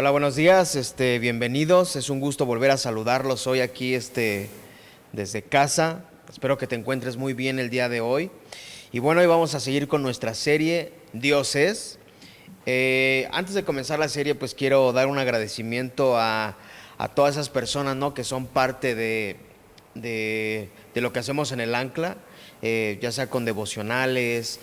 Hola, buenos días, bienvenidos. Es un gusto volver a saludarlos hoy aquí, desde casa. Espero que te encuentres muy bien el día de hoy. Y bueno, hoy vamos a seguir con nuestra serie Dios es. Antes de comenzar la serie, pues quiero dar un agradecimiento a todas esas personas, ¿no?, que son parte de lo que hacemos en el Ancla. Ya sea con devocionales,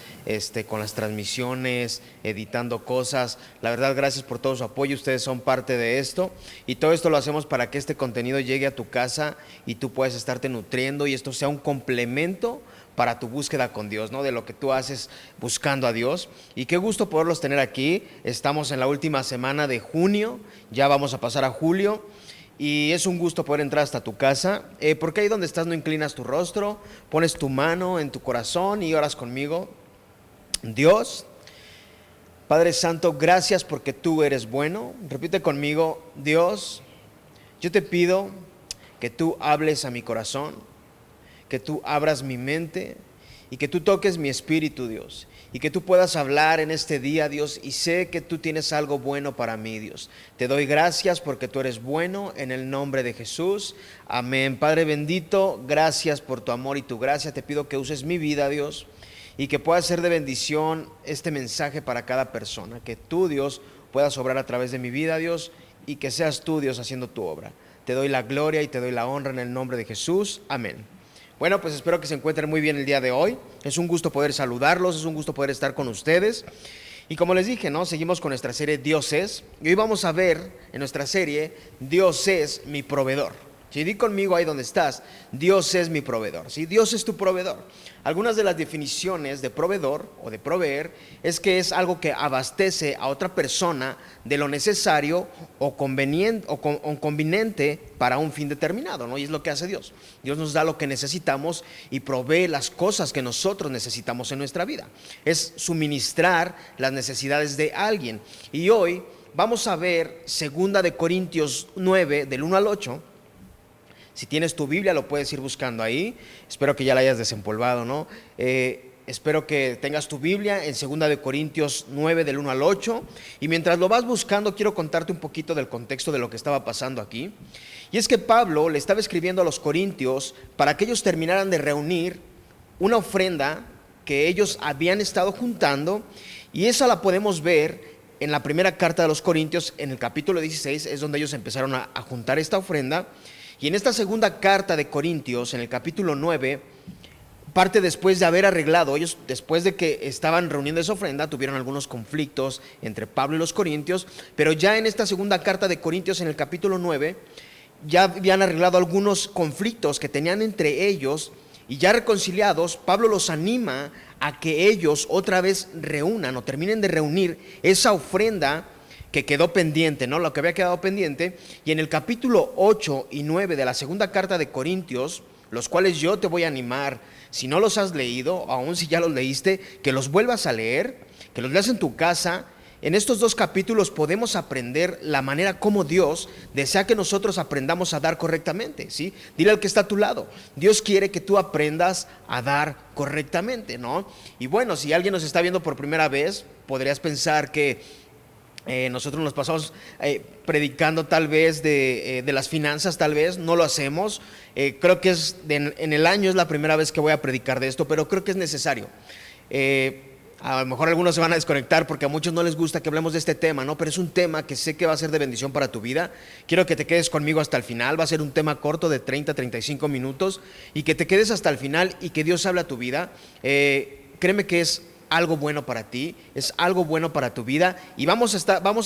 con las transmisiones, editando cosas. La verdad, gracias por todo su apoyo, ustedes son parte de esto y todo esto lo hacemos para que este contenido llegue a tu casa y tú puedas estarte nutriendo y esto sea un complemento para tu búsqueda con Dios, ¿no? De lo que tú haces buscando a Dios. Y qué gusto poderlos tener aquí. Estamos en la última semana de junio, ya vamos a pasar a julio. Y es un gusto poder entrar hasta tu casa, porque ahí donde estás no inclinas tu rostro, pones tu mano en tu corazón y oras conmigo. Dios, Padre Santo, gracias porque tú eres bueno. Repite conmigo: Dios, yo te pido que tú hables a mi corazón, que tú abras mi mente y que tú toques mi espíritu, Dios, y que tú puedas hablar en este día, Dios, y sé que tú tienes algo bueno para mí, Dios. Te doy gracias porque tú eres bueno, en el nombre de Jesús, amén. Padre bendito, gracias por tu amor y tu gracia. Te pido que uses mi vida, Dios, y que pueda ser de bendición este mensaje para cada persona, que tú, Dios, puedas obrar a través de mi vida, Dios, y que seas tú, Dios, haciendo tu obra. Te doy la gloria y te doy la honra en el nombre de Jesús, amén. Bueno, pues espero que se encuentren muy bien el día de hoy. Es un gusto poder saludarlos, es un gusto poder estar con ustedes. Y como les dije, ¿no?, seguimos con nuestra serie Dios es. Y hoy vamos a ver en nuestra serie Dios es mi proveedor. Si di conmigo ahí donde estás, Dios es mi proveedor, ¿sí? Dios es tu proveedor. Algunas de las definiciones de proveedor o de proveer es que es algo que abastece a otra persona de lo necesario o conveniente o conveniente para un fin determinado, ¿no? Y es lo que hace Dios. Dios nos da lo que necesitamos y provee las cosas que nosotros necesitamos en nuestra vida. Es suministrar las necesidades de alguien. Y hoy vamos a ver 2 Corintios 9 del 1 al 8. Si tienes tu Biblia lo puedes ir buscando ahí. Espero que ya la hayas desempolvado, ¿no? Espero que tengas tu Biblia en 2 Corintios 9 del 1 al 8. Y mientras lo vas buscando, quiero contarte un poquito del contexto de lo que estaba pasando aquí. Y es que Pablo le estaba escribiendo a los corintios para que ellos terminaran de reunir una ofrenda que ellos habían estado juntando. Y esa la podemos ver en la primera carta de los Corintios, en el capítulo 16, es donde ellos empezaron a juntar esta ofrenda. Y en esta segunda carta de Corintios, en el capítulo 9, parte después de haber arreglado, ellos después de que estaban reuniendo esa ofrenda, tuvieron algunos conflictos entre Pablo y los corintios, pero ya en esta segunda carta de Corintios, en el capítulo 9, ya habían arreglado algunos conflictos que tenían entre ellos, y ya reconciliados, Pablo los anima a que ellos otra vez reúnan o terminen de reunir esa ofrenda que quedó pendiente, ¿no? Lo que había quedado pendiente. Y en el capítulo 8 y 9 de la segunda carta de Corintios, los cuales yo te voy a animar, si no los has leído, aún si ya los leíste, que los vuelvas a leer, que los leas en tu casa. En estos dos capítulos podemos aprender la manera como Dios desea que nosotros aprendamos a dar correctamente, ¿sí? Dile al que está a tu lado: Dios quiere que tú aprendas a dar correctamente, ¿no? Y bueno, si alguien nos está viendo por primera vez, podrías pensar que nosotros nos pasamos predicando tal vez de las finanzas, tal vez no lo hacemos. Creo que en el año es la primera vez que voy a predicar de esto, pero creo que es necesario. A lo mejor algunos se van a desconectar porque a muchos no les gusta que hablemos de este tema, ¿no? Pero es un tema que sé que va a ser de bendición para tu vida. Quiero que te quedes conmigo hasta el final. Va a ser un tema corto de 30-35 minutos y que te quedes hasta el final y que Dios hable a tu vida. Créeme que es algo bueno para ti, es algo bueno para tu vida. Y vamos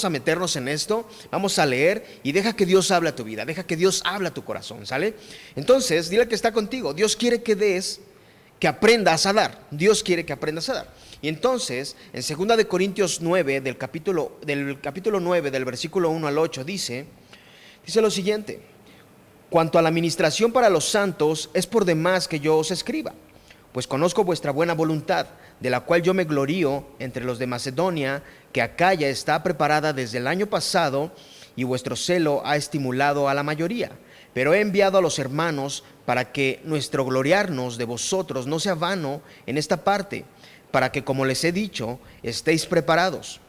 a meternos en esto, vamos a leer y deja que Dios hable a tu vida, deja que Dios hable a tu corazón, ¿sale? Entonces, dile que está contigo: Dios quiere que aprendas a dar. Dios quiere que aprendas a dar. Y entonces, en 2 Corintios 9, del capítulo 9, del versículo 1 al 8, dice lo siguiente: cuanto a la ministración para los santos, es por demás que yo os escriba, pues conozco vuestra buena voluntad, de la cual yo me glorío entre los de Macedonia, que Acaya está preparada desde el año pasado, y vuestro celo ha estimulado a la mayoría. Pero he enviado a los hermanos para que nuestro gloriarnos de vosotros no sea vano en esta parte, para que, como les he dicho, estéis preparados.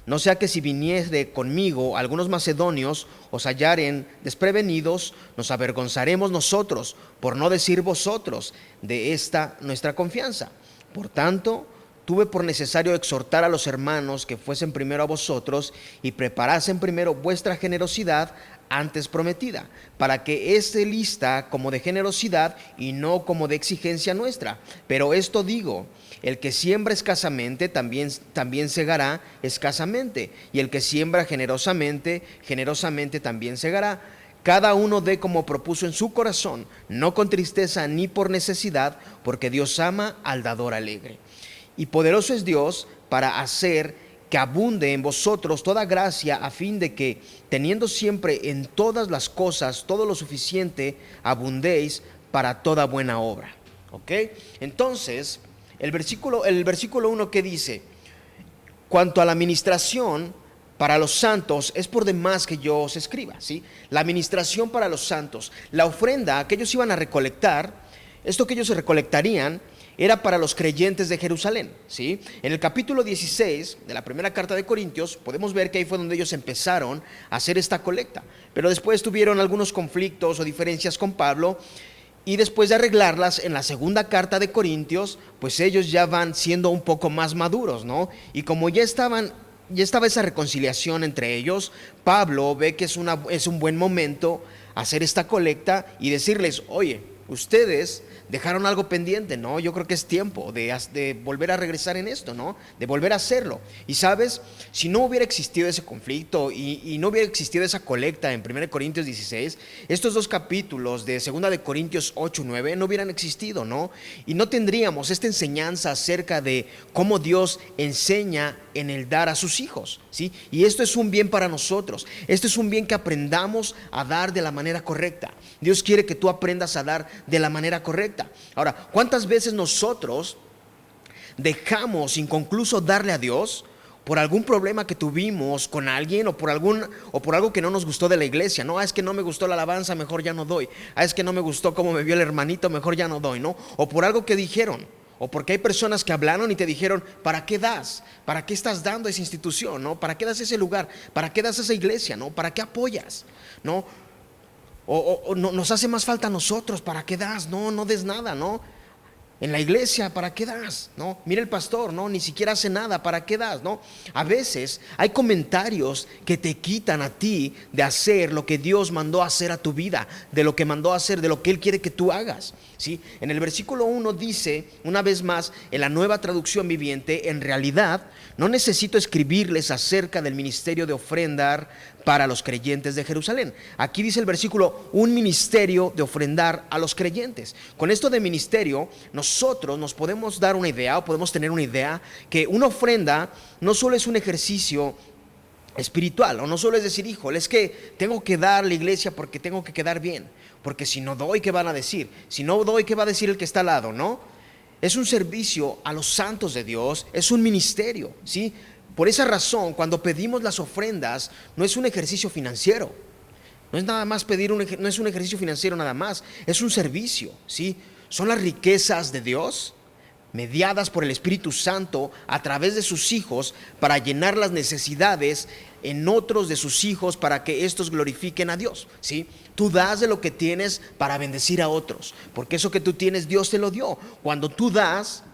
No sea que si viniere conmigo algunos macedonios os hallaren desprevenidos, nos avergonzaremos nosotros, por no decir vosotros, de esta nuestra confianza. Por tanto, tuve por necesario exhortar a los hermanos que fuesen primero a vosotros y preparasen primero vuestra generosidad antes prometida, para que esté lista como de generosidad y no como de exigencia nuestra. Pero esto digo: el que siembra escasamente también segará escasamente, y el que siembra generosamente, generosamente también segará. Cada uno dé como propuso en su corazón, no con tristeza ni por necesidad, porque Dios ama al dador alegre. Y poderoso es Dios para hacer que abunde en vosotros toda gracia, a fin de que, teniendo siempre en todas las cosas todo lo suficiente, abundéis para toda buena obra. ¿Ok? Entonces, el versículo 1 que dice: cuanto a la administración para los santos, es por demás que yo os escriba, ¿sí? La administración para los santos, la ofrenda que ellos iban a recolectar, esto que ellos se recolectarían, era para los creyentes de Jerusalén, ¿sí? En el capítulo 16 de la primera carta de Corintios podemos ver que ahí fue donde ellos empezaron a hacer esta colecta, pero después tuvieron algunos conflictos o diferencias con Pablo, y después de arreglarlas en la segunda carta de Corintios, pues ellos ya van siendo un poco más maduros, ¿no? Y como ya estaba esa reconciliación entre ellos, Pablo ve que es un buen momento hacer esta colecta y decirles: oye, ustedes dejaron algo pendiente, ¿no? Yo creo que es tiempo de volver a regresar en esto, ¿no? De volver a hacerlo. Y sabes, si no hubiera existido ese conflicto y no hubiera existido esa colecta en 1 Corintios 16, estos dos capítulos de 2 de Corintios 8, 9 no hubieran existido, ¿no? Y no tendríamos esta enseñanza acerca de cómo Dios enseña en el dar a sus hijos, ¿sí? Y esto es un bien para nosotros. Esto es un bien que aprendamos a dar de la manera correcta. Dios quiere que tú aprendas a dar de la manera correcta. Ahora, ¿cuántas veces nosotros dejamos inconcluso darle a Dios por algún problema que tuvimos con alguien, o por algo que no nos gustó de la iglesia? No, es que no me gustó la alabanza, mejor ya no doy. Es que no me gustó cómo me vio el hermanito, mejor ya no doy, ¿no? O por algo que dijeron, o porque hay personas que hablaron y te dijeron: ¿para qué das? ¿Para qué estás dando a esa institución? ¿No? ¿Para qué das ese lugar? ¿Para qué das a esa iglesia? ¿No? ¿Para qué apoyas? ¿No? O no, nos hace más falta a nosotros: ¿para qué das? No des nada, ¿no? En la iglesia, ¿para qué das? ¿No? Mira el pastor, ¿no? Ni siquiera hace nada, ¿para qué das? ¿No? A veces hay comentarios que te quitan a ti de hacer lo que Dios mandó hacer a tu vida, de lo que mandó hacer, de lo que Él quiere que tú hagas, ¿sí? En el versículo 1 dice, una vez más, en la Nueva Traducción Viviente: en realidad no necesito escribirles acerca del ministerio de ofrendar para los creyentes de Jerusalén. Aquí dice el versículo: un ministerio de ofrendar a los creyentes. Con esto de ministerio, nosotros nos podemos dar una idea, o podemos tener una idea, que una ofrenda no solo es un ejercicio espiritual, o no solo es decir: híjole, es que tengo que dar a la iglesia porque tengo que quedar bien, porque si no doy, ¿qué van a decir? Si no doy, ¿qué va a decir el que está al lado? ¿No? Es un servicio a los santos de Dios, es un ministerio, ¿sí? Por esa razón, cuando pedimos las ofrendas, no es un ejercicio financiero. No es nada más no es un ejercicio financiero nada más, es un servicio, ¿sí? Son las riquezas de Dios mediadas por el Espíritu Santo a través de sus hijos para llenar las necesidades en otros de sus hijos, para que estos glorifiquen a Dios, ¿sí? Tú das de lo que tienes para bendecir a otros, porque eso que tú tienes Dios te lo dio. Cuando tú das,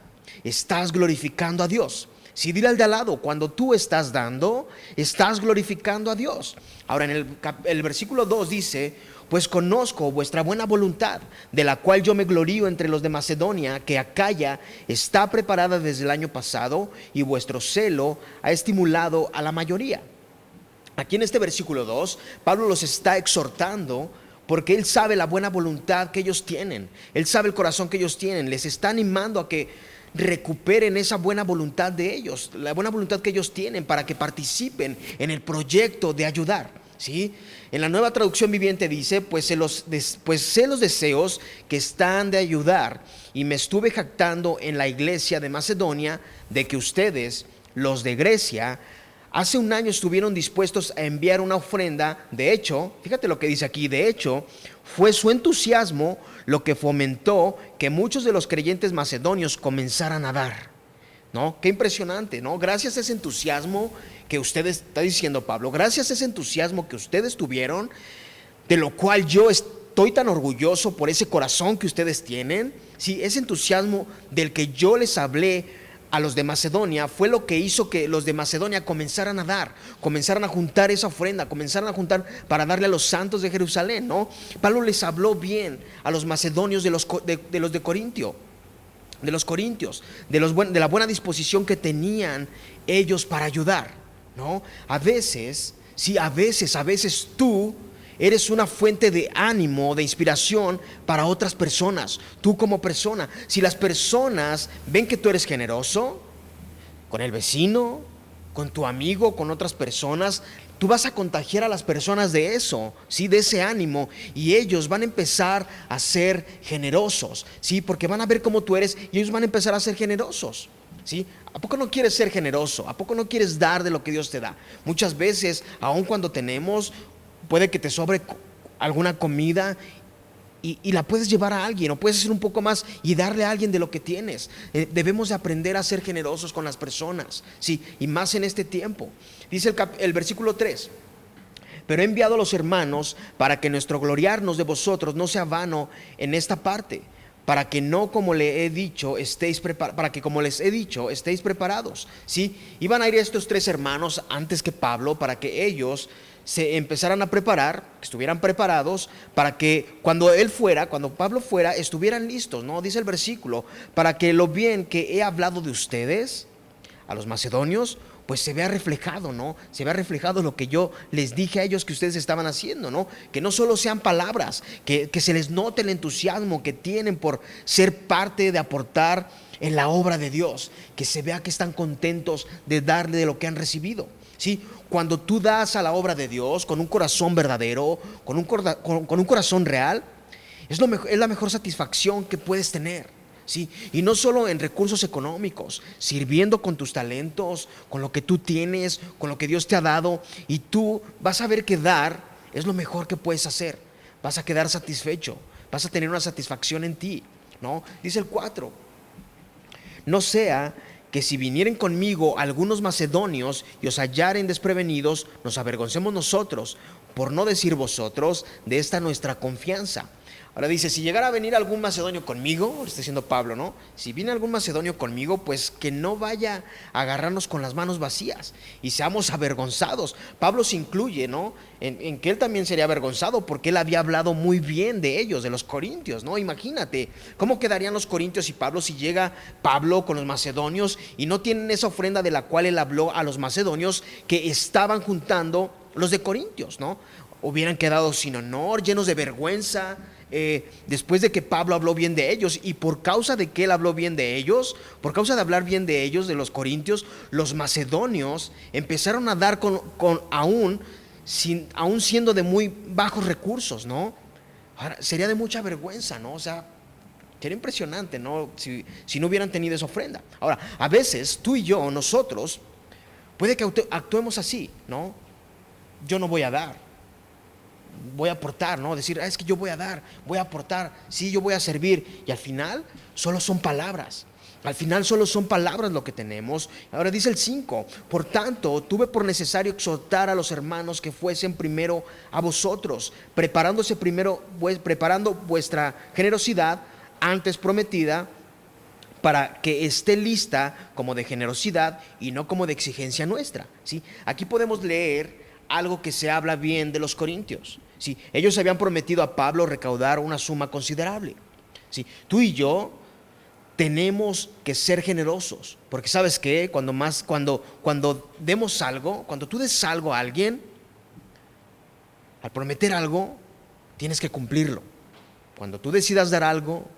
estás glorificando a Dios. Sí, dile al de al lado: cuando tú estás dando, estás glorificando a Dios. Ahora, en el versículo 2 dice: pues conozco vuestra buena voluntad, de la cual yo me glorío entre los de Macedonia, que Acaya está preparada desde el año pasado, y vuestro celo ha estimulado a la mayoría. Aquí en este versículo 2, Pablo los está exhortando porque él sabe la buena voluntad que ellos tienen. Él sabe el corazón que ellos tienen. Les está animando a que recuperen esa buena voluntad de ellos, la buena voluntad que ellos tienen, para que participen en el proyecto de ayudar, ¿sí? En la Nueva Traducción Viviente dice: pues sé los deseos que están de ayudar, y me estuve jactando en la iglesia de Macedonia de que ustedes, los de Grecia, hace un año estuvieron dispuestos a enviar una ofrenda. De hecho, fíjate lo que dice aquí: de hecho, fue su entusiasmo lo que fomentó que muchos de los creyentes macedonios comenzaran a dar. ¿no? Qué impresionante, ¿no? Gracias a ese entusiasmo que ustedes, está diciendo Pablo, gracias a ese entusiasmo que ustedes tuvieron, de lo cual yo estoy tan orgulloso por ese corazón que ustedes tienen, sí, ese entusiasmo del que yo les hablé a los de Macedonia fue lo que hizo que los de Macedonia comenzaran a dar, comenzaran a juntar esa ofrenda, comenzaran a juntar para darle a los santos de Jerusalén, ¿no? Pablo les habló bien a los macedonios de los de Corintio, de los corintios, de la buena disposición que tenían ellos para ayudar, ¿no? A veces, sí, a veces tú eres una fuente de ánimo, de inspiración para otras personas. Tú como persona, si las personas ven que tú eres generoso con el vecino, con tu amigo, con otras personas, tú vas a contagiar a las personas de eso, ¿sí? De ese ánimo, y ellos van a empezar a ser generosos, ¿sí? Porque van a ver cómo tú eres y ellos van a empezar a ser generosos, ¿sí? ¿A poco no quieres ser generoso? ¿A poco no quieres dar de lo que Dios te da? Muchas veces, aun cuando tenemos, puede que te sobre alguna comida y la puedes llevar a alguien, o puedes hacer un poco más y darle a alguien de lo que tienes. Debemos de aprender a ser generosos con las personas, sí, y más en este tiempo. Dice el versículo 3: pero he enviado a los hermanos para que nuestro gloriarnos de vosotros no sea vano en esta parte, para que no, como le he dicho, para que, como les he dicho, estéis preparados. ¿Sí? Iban a ir estos 3 hermanos antes que Pablo, para que ellos se empezaran a preparar, que estuvieran preparados, para que cuando Pablo fuera, estuvieran listos, ¿no? Dice el versículo: para que lo bien que he hablado de ustedes a los macedonios, pues se vea reflejado, ¿no? Se vea reflejado lo que yo les dije a ellos que ustedes estaban haciendo, ¿no? Que no solo sean palabras, que se les note el entusiasmo que tienen por ser parte de aportar en la obra de Dios, que se vea que están contentos de darle de lo que han recibido, ¿sí? Cuando tú das a la obra de Dios con un corazón verdadero, con un corazón real, es la mejor satisfacción que puedes tener. ¿Sí? Y no solo en recursos económicos, sirviendo con tus talentos, con lo que tú tienes, con lo que Dios te ha dado, y tú vas a ver que dar es lo mejor que puedes hacer. Vas a quedar satisfecho, vas a tener una satisfacción en ti, ¿no? Dice el 4: no sea que si vinieren conmigo algunos macedonios y os hallaren desprevenidos, nos avergoncemos nosotros, por no decir vosotros, de esta nuestra confianza. Ahora dice: si llegara a venir algún macedonio conmigo, está diciendo Pablo, ¿no? Si viene algún macedonio conmigo, pues que no vaya a agarrarnos con las manos vacías y seamos avergonzados. Pablo se incluye, ¿no? En que él también sería avergonzado, porque él había hablado muy bien de ellos, de los corintios, ¿no? Imagínate, ¿cómo quedarían los corintios y Pablo si llega Pablo con los macedonios y no tienen esa ofrenda de la cual él habló a los macedonios que estaban juntando los de Corintios, ¿no? Hubieran quedado sin honor, llenos de vergüenza. Después de que Pablo habló bien de ellos, y por causa de que él habló bien de ellos, por causa de hablar bien de ellos, de los corintios, los macedonios empezaron a dar aún siendo de muy bajos recursos, ¿no? Ahora, sería de mucha vergüenza, ¿no? O sea, sería impresionante, ¿no? Si no hubieran tenido esa ofrenda. Ahora, a veces tú y yo, nosotros, puede que actuemos así, ¿no? Yo no voy a dar, voy a aportar, ¿no? Decir: es que yo voy a dar, voy a aportar, sí, yo voy a servir. Y al final solo son palabras. Al final solo son palabras lo que tenemos. Ahora dice el 5: por tanto, tuve por necesario exhortar a los hermanos que fuesen primero a vosotros, preparando vuestra generosidad antes prometida, para que esté lista como de generosidad y no como de exigencia nuestra, ¿sí? Aquí podemos leer algo que se habla bien de los corintios, ¿sí? Ellos habían prometido a Pablo recaudar una suma considerable, ¿sí? Tú y yo tenemos que ser generosos, porque ¿sabes qué? Cuando demos algo, cuando tú des algo a alguien, al prometer algo, tienes que cumplirlo. Cuando tú decidas dar algo,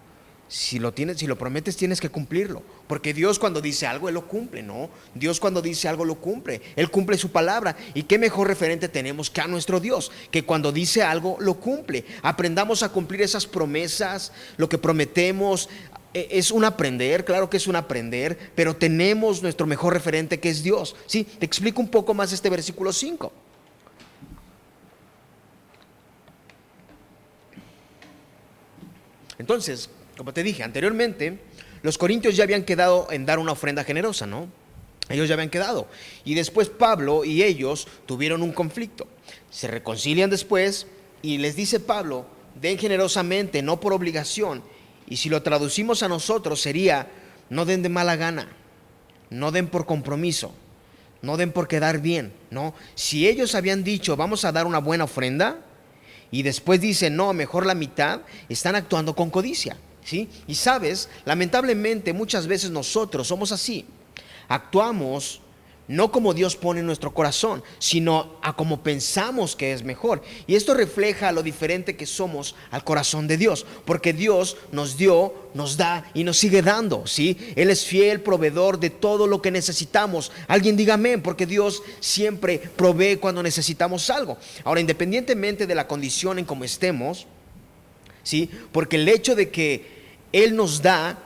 si lo prometes, tienes que cumplirlo, porque Dios cuando dice algo, Él lo cumple, ¿no? Dios cuando dice algo lo cumple, Él cumple su palabra. Y qué mejor referente tenemos que a nuestro Dios, que cuando dice algo lo cumple. Aprendamos a cumplir esas promesas. Lo que prometemos es un aprender, claro que es un aprender, pero tenemos nuestro mejor referente, que es Dios, ¿sí? Te explico un poco más este versículo 5. Entonces, como te dije anteriormente, Los corintios ya habían quedado en dar una ofrenda generosa, ¿no? Ellos ya habían quedado. Y después Pablo y ellos tuvieron un conflicto. Se reconcilian después y les dice Pablo: den generosamente, no por obligación. Y si lo traducimos a nosotros sería: no den de mala gana, no den por compromiso, no den por quedar bien, ¿no? Si ellos habían dicho: vamos a dar una buena ofrenda, y después dicen: no, mejor la mitad, están actuando con codicia, ¿sí? Y sabes, lamentablemente muchas veces nosotros somos así. Actuamos no como Dios pone en nuestro corazón, sino a como pensamos que es mejor. Y esto refleja lo diferente que somos al corazón de Dios, porque Dios nos dio, nos da y nos sigue dando, ¿sí? Él es fiel proveedor de todo lo que necesitamos. Alguien diga amén, porque Dios siempre provee cuando necesitamos algo. Ahora, independientemente de la condición en cómo estemos, ¿sí? Porque el hecho de que Él nos da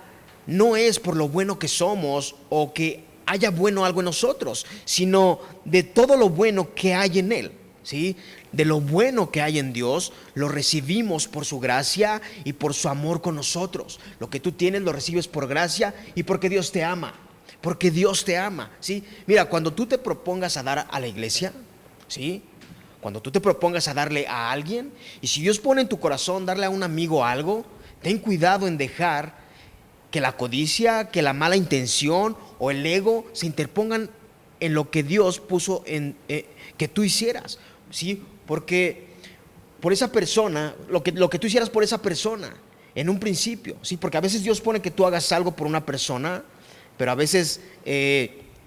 no es por lo bueno que somos o que haya bueno algo en nosotros, sino de todo lo bueno que hay en Él, ¿sí? De lo bueno que hay en Dios, lo recibimos por su gracia y por su amor con nosotros. Lo que tú tienes lo recibes por gracia y porque Dios te ama, porque Dios te ama, ¿sí? Mira, cuando tú te propongas a dar a la iglesia, ¿sí? Cuando tú te propongas a darle a alguien, y si Dios pone en tu corazón darle a un amigo algo, ten cuidado en dejar que la codicia, que la mala intención o el ego se interpongan en lo que Dios puso en que tú hicieras, ¿sí? Porque por esa persona, lo que tú hicieras por esa persona en un principio, ¿sí? Porque a veces Dios pone que tú hagas algo por una persona, pero a veces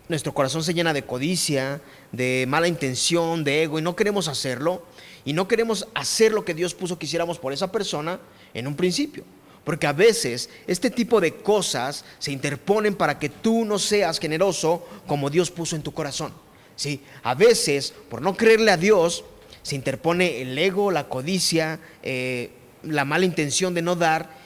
nuestro corazón se llena de codicia, de mala intención, de ego, y no queremos hacerlo, y no queremos hacer lo que Dios puso que hiciéramos por esa persona en un principio. Porque a veces este tipo de cosas se interponen para que tú no seas generoso como Dios puso en tu corazón, ¿sí? A veces, por no creerle a Dios, se interpone el ego, la codicia, la mala intención de no dar,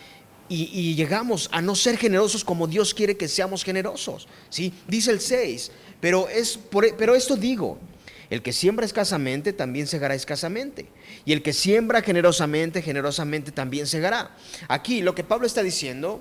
y llegamos a no ser generosos como Dios quiere que seamos generosos, ¿sí? Dice el 6, pero esto digo: el que siembra escasamente también segará escasamente, y el que siembra generosamente, generosamente también segará. Aquí lo que Pablo está diciendo,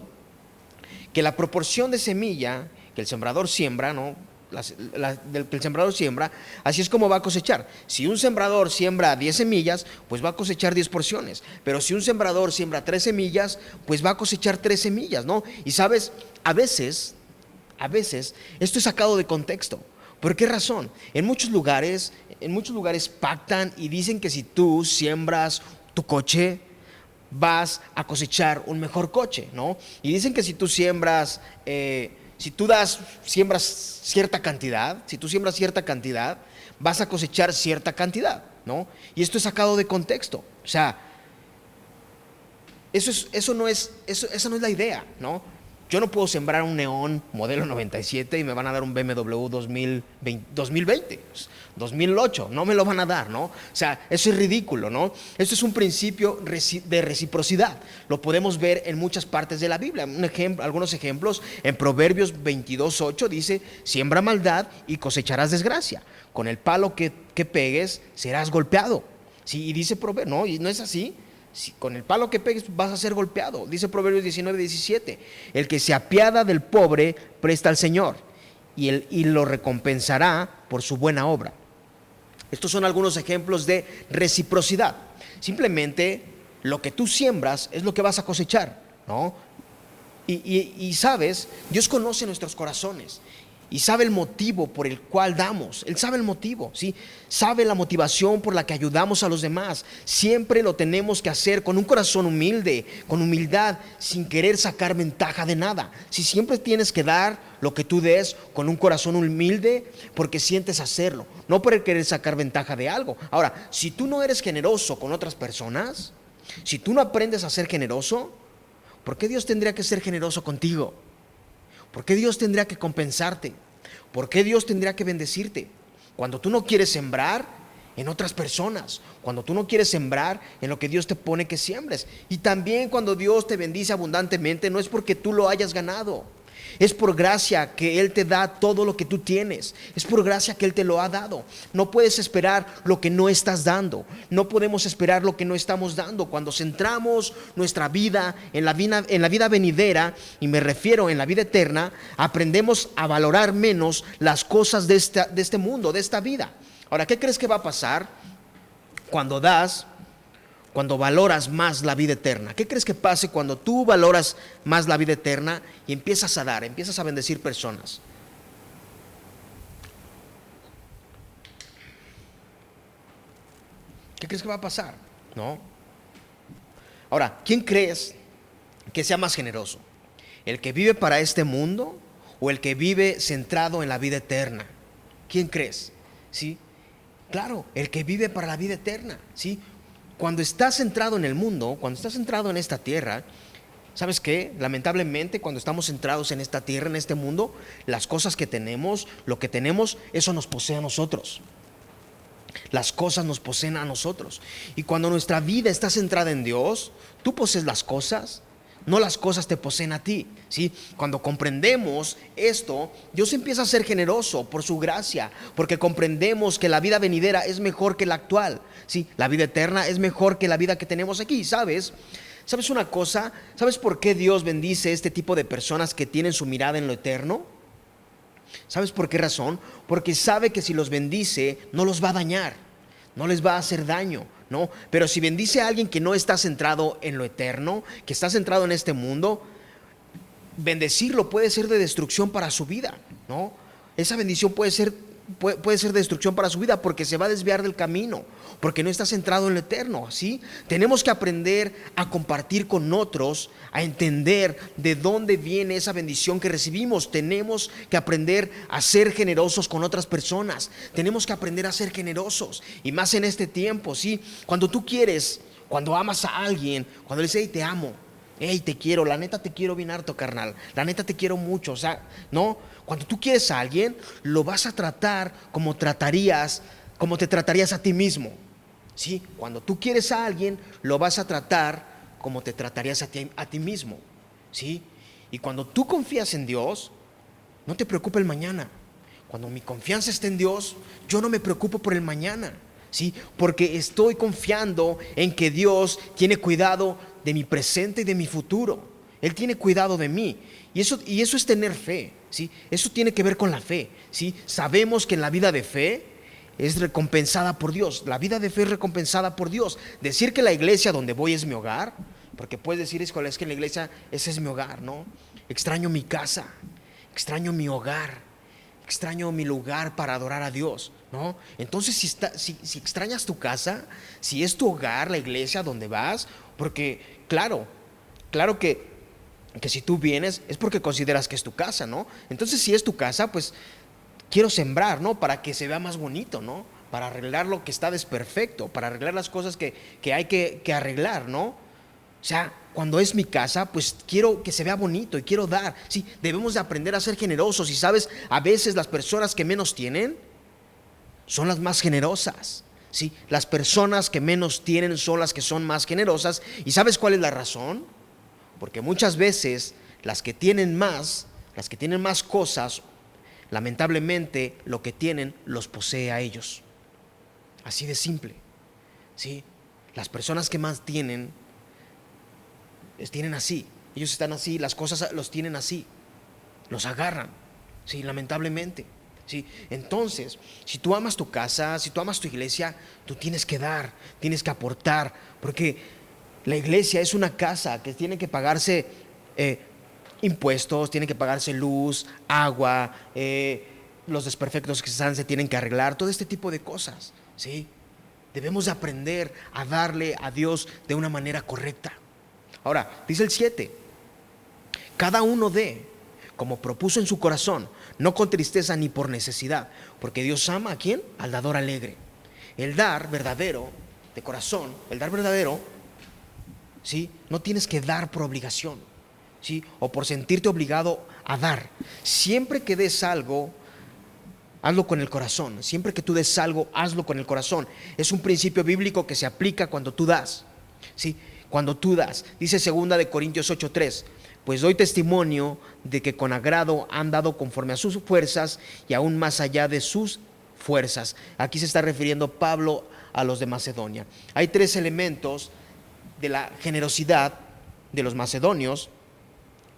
que la proporción de semilla que el sembrador siembra, ¿no? Que el sembrador siembra, así es como va a cosechar. Si un sembrador siembra 10 semillas, pues va a cosechar 10 porciones. Pero si un sembrador siembra 3 semillas, pues va a cosechar 3 semillas, ¿no? Y sabes, a veces esto es sacado de contexto. ¿Por qué razón? En muchos lugares pactan y dicen que si tú siembras tu coche, vas a cosechar un mejor coche, ¿no? Y dicen que si tú siembras, siembras cierta cantidad, si tú siembras cierta cantidad, vas a cosechar cierta cantidad, ¿no? Y esto es sacado de contexto. O sea, esa no es la idea, ¿no? Yo no puedo sembrar un Neón modelo 97 y me van a dar un BMW 2020, 2008, no me lo van a dar, ¿no? O sea, eso es ridículo, ¿no? Esto es un principio de reciprocidad. Lo podemos ver en muchas partes de la Biblia. Algunos ejemplos, en Proverbios 22:8 dice: siembra maldad y cosecharás desgracia. Con el palo que pegues serás golpeado. Sí, y dice Proverbios, no, y no es así. Si con el palo que pegues vas a ser golpeado. Dice Proverbios 19:17: el que se apiada del pobre presta al Señor, y lo recompensará por su buena obra. Estos son algunos ejemplos de reciprocidad. Simplemente lo que tú siembras es lo que vas a cosechar, ¿no? Y sabes, Dios conoce nuestros corazones y sabe el motivo por el cual damos. Él sabe el motivo, ¿sí? Sabe la motivación por la que ayudamos a los demás. Siempre lo tenemos que hacer con un corazón humilde, con humildad, sin querer sacar ventaja de nada. Si siempre tienes que dar lo que tú des con un corazón humilde, porque sientes hacerlo, no por querer sacar ventaja de algo. Ahora, si tú no eres generoso con otras personas, si tú no aprendes a ser generoso, ¿por qué Dios tendría que ser generoso contigo? ¿Por qué Dios tendría que compensarte? ¿Por qué Dios tendría que bendecirte? Cuando tú no quieres sembrar en otras personas, cuando tú no quieres sembrar en lo que Dios te pone que siembres. Y también cuando Dios te bendice abundantemente, no es porque tú lo hayas ganado, Es por gracia que Él te da todo lo que tú tienes. Es por gracia que Él te lo ha dado. No puedes esperar lo que no estás dando. No podemos esperar lo que no estamos dando. Cuando centramos nuestra vida en la vida venidera, y me refiero en la vida eterna, aprendemos a valorar menos las cosas de este mundo, de esta vida. Ahora, ¿qué crees que va a pasar cuando valoras más la vida eterna? ¿Qué crees que pase cuando tú valoras más la vida eterna y empiezas a dar, empiezas a bendecir personas? ¿Qué crees que va a pasar? ¿No? Ahora, ¿quién crees que sea más generoso? ¿El que vive para este mundo o el que vive centrado en la vida eterna? ¿Quién crees? ¿Sí? Claro, el que vive para la vida eterna. ¿Sí? Cuando estás centrado en el mundo, cuando estás centrado en esta tierra, ¿sabes qué? Lamentablemente, cuando estamos centrados en esta tierra, en este mundo, las cosas que tenemos, lo que tenemos, eso nos posee a nosotros. Las cosas nos poseen a nosotros. Y cuando nuestra vida está centrada en Dios, tú posees las cosas, no las cosas te poseen a ti, ¿sí? Cuando comprendemos esto, Dios empieza a ser generoso por su gracia, porque comprendemos que la vida venidera es mejor que la actual, ¿sí? La vida eterna es mejor que la vida que tenemos aquí, ¿sabes? ¿Sabes una cosa? ¿Sabes por qué Dios bendice este tipo de personas que tienen su mirada en lo eterno? ¿Sabes por qué razón? Porque sabe que si los bendice, no los va a dañar, no les va a hacer daño, ¿no? Pero si bendice a alguien que no está centrado en lo eterno, que está centrado en este mundo, bendecirlo puede ser de destrucción para su vida, ¿no? Esa bendición puede ser de destrucción para su vida, porque se va a desviar del camino, porque no está centrado en lo eterno, ¿sí? Tenemos que aprender a compartir con otros, a entender de dónde viene esa bendición que recibimos. Tenemos que aprender a ser generosos con otras personas. Tenemos que aprender a ser generosos, y más en este tiempo, ¿sí? Cuando amas a alguien, cuando le dices, hey, te amo, hey, te quiero, la neta te quiero bien harto, carnal, la neta te quiero mucho, o sea, ¿no? Cuando tú quieres a alguien, lo vas a tratar como te tratarías a ti mismo, ¿sí? Cuando tú quieres a alguien, lo vas a tratar como te tratarías a ti mismo, ¿sí? Y cuando tú confías en Dios, no te preocupa el mañana. Cuando mi confianza está en Dios, yo no me preocupo por el mañana, ¿sí? Porque estoy confiando en que Dios tiene cuidado de mi presente y de mi futuro. Él tiene cuidado de mí. Y eso es tener fe, ¿sí? Eso tiene que ver con la fe, ¿sí? Sabemos que en la vida de fe es recompensada por Dios. La vida de fe es recompensada por Dios. Decir que la iglesia donde voy es mi hogar, porque puedes decir, es que en la iglesia ese es mi hogar, ¿no? Extraño mi casa, extraño mi hogar, extraño mi lugar para adorar a Dios, ¿no? Entonces si extrañas tu casa, si es tu hogar, la iglesia donde vas, porque claro que si tú vienes es porque consideras que es tu casa, ¿no? Entonces si es tu casa, pues quiero sembrar, ¿no? Para que se vea más bonito, ¿no? Para arreglar lo que está desperfecto, para arreglar las cosas que hay que arreglar, ¿no? O sea, cuando es mi casa, pues quiero que se vea bonito y quiero dar. Sí, debemos de aprender a ser generosos. Y sabes, a veces las personas que menos tienen son las más generosas. Sí, las personas que menos tienen son las que son más generosas. ¿Y sabes cuál es la razón? Porque muchas veces las que tienen más cosas, lamentablemente lo que tienen los posee a ellos. Así de simple, ¿sí? Las personas que más tienen así. Ellos están así, las cosas los tienen así, los agarran, ¿sí? Lamentablemente, ¿sí? Entonces, si tú amas tu casa, si tú amas tu iglesia, tú tienes que dar, tienes que aportar, porque la iglesia es una casa que tiene que pagarse impuestos, tiene que pagarse luz, agua, los desperfectos que se tienen que arreglar, todo este tipo de cosas, ¿sí? Debemos de aprender a darle a Dios de una manera correcta. Ahora, dice el 7, cada uno dé como propuso en su corazón, no con tristeza ni por necesidad, porque Dios ama ¿a quién? Al dador alegre. El dar verdadero, de corazón, el dar verdadero, ¿sí? No tienes que dar por obligación, ¿sí? O por sentirte obligado a dar. Siempre que des algo, hazlo con el corazón. Siempre que tú des algo, hazlo con el corazón. Es un principio bíblico que se aplica cuando tú das, ¿sí? Cuando tú das. Dice 2 Corintios 8:3, pues doy testimonio de que con agrado han dado conforme a sus fuerzas y aún más allá de sus fuerzas. Aquí se está refiriendo Pablo a los de Macedonia. Hay 3 elementos de la generosidad de los macedonios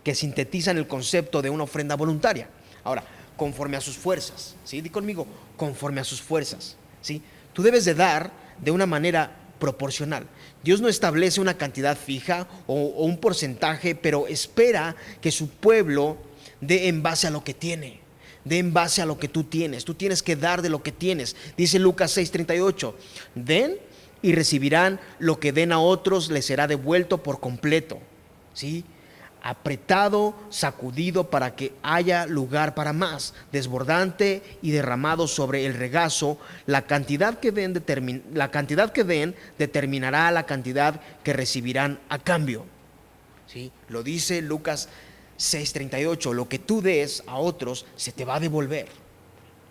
que sintetizan el concepto de una ofrenda voluntaria. Ahora, conforme a sus fuerzas, ¿sí? Di conmigo, conforme a sus fuerzas, ¿sí? Tú debes de dar de una manera proporcional. Dios no establece una cantidad fija o un porcentaje, pero espera que su pueblo dé en base a lo que tiene, dé en base a lo que tú tienes. Tú tienes que dar de lo que tienes. Dice Lucas 6:38, den y recibirán, lo que den a otros les será devuelto por completo, ¿sí? Apretado, sacudido para que haya lugar para más, desbordante y derramado sobre el regazo. La cantidad que den determinará la cantidad que recibirán a cambio, ¿sí? Lo dice Lucas 6:38, lo que tú des a otros se te va a devolver,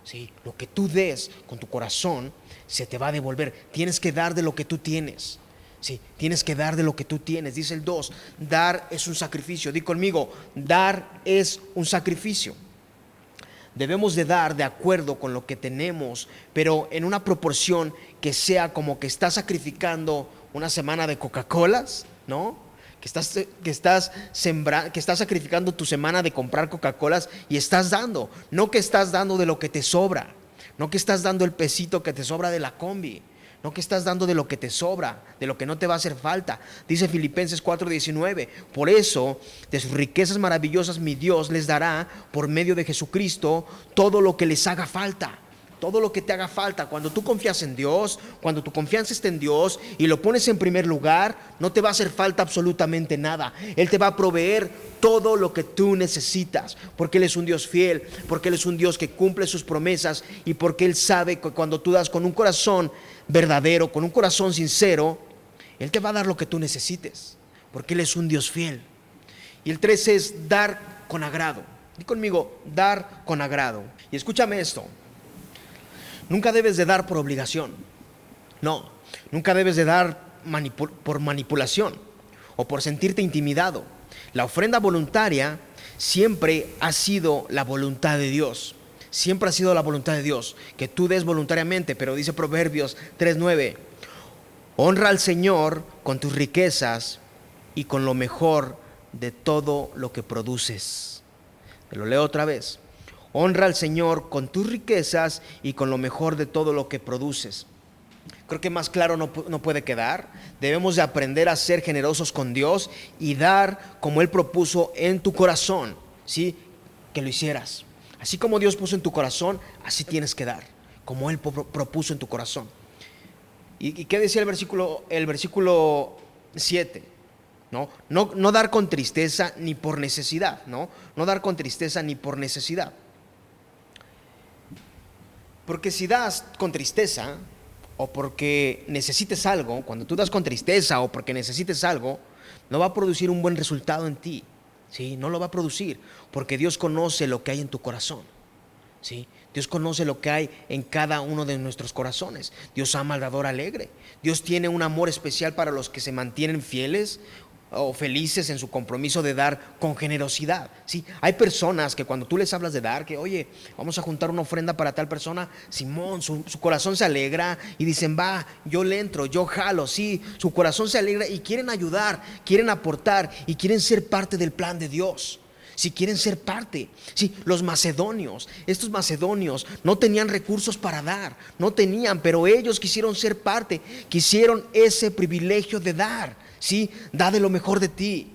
¿sí? Lo que tú des con tu corazón se te va a devolver. Tienes que dar de lo que tú tienes. Sí, tienes que dar de lo que tú tienes. Dice el 2, dar es un sacrificio. Di conmigo, dar es un sacrificio. Debemos de dar de acuerdo con lo que tenemos, pero en una proporción que sea como que estás sacrificando una semana de Coca-Colas, ¿no? Que estás sacrificando tu semana de comprar Coca-Colas y estás dando, no que estás dando de lo que te sobra, no que estás dando el pesito que te sobra de la combi, no que estás dando de lo que te sobra, de lo que no te va a hacer falta. Dice Filipenses 4:19, por eso de sus riquezas maravillosas mi Dios les dará por medio de Jesucristo todo lo que les haga falta. Todo lo que te haga falta. Cuando tú confías en Dios, cuando tu confianza está en Dios y lo pones en primer lugar, no te va a hacer falta absolutamente nada. Él te va a proveer todo lo que tú necesitas, porque Él es un Dios fiel, porque Él es un Dios que cumple sus promesas y porque Él sabe que cuando tú das con un corazón verdadero, con un corazón sincero, Él te va a dar lo que tú necesites, porque Él es un Dios fiel. Y el 3 es dar con agrado. Di conmigo, dar con agrado. Y escúchame esto. Nunca debes de dar por obligación. No, nunca debes de dar por manipulación o por sentirte intimidado. La ofrenda voluntaria siempre ha sido la voluntad de Dios. Siempre ha sido la voluntad de Dios que tú des voluntariamente, pero dice Proverbios 3:9, honra al Señor con tus riquezas y con lo mejor de todo lo que produces. Te lo leo otra vez. Honra al Señor con tus riquezas y con lo mejor de todo lo que produces. Creo que más claro no puede quedar. Debemos de aprender a ser generosos con Dios y dar como Él propuso en tu corazón, ¿sí? Que lo hicieras. Así como Dios puso en tu corazón, así tienes que dar, como Él propuso en tu corazón. ¿Y qué decía el versículo 7? No dar con tristeza ni por necesidad, no dar con tristeza ni por necesidad. Porque si das con tristeza o porque necesites algo, cuando tú das con tristeza o porque necesites algo, no va a producir un buen resultado en ti, ¿sí? No lo va a producir, porque Dios conoce lo que hay en tu corazón, ¿sí? Dios conoce lo que hay en cada uno de nuestros corazones. Dios ama al dador alegre. Dios tiene un amor especial para los que se mantienen fieles o felices en su compromiso de dar con generosidad, ¿sí? Hay personas que cuando tú les hablas de dar, que oye, vamos a juntar una ofrenda para tal persona, Simón, su corazón se alegra y dicen, va, yo le entro, yo jalo, sí, su corazón se alegra y quieren ayudar, quieren aportar y quieren ser parte del plan de Dios. Si quieren ser parte, sí, estos macedonios no tenían recursos para dar, no tenían, pero ellos quisieron ser parte, quisieron ese privilegio de dar. Sí, da de lo mejor de ti,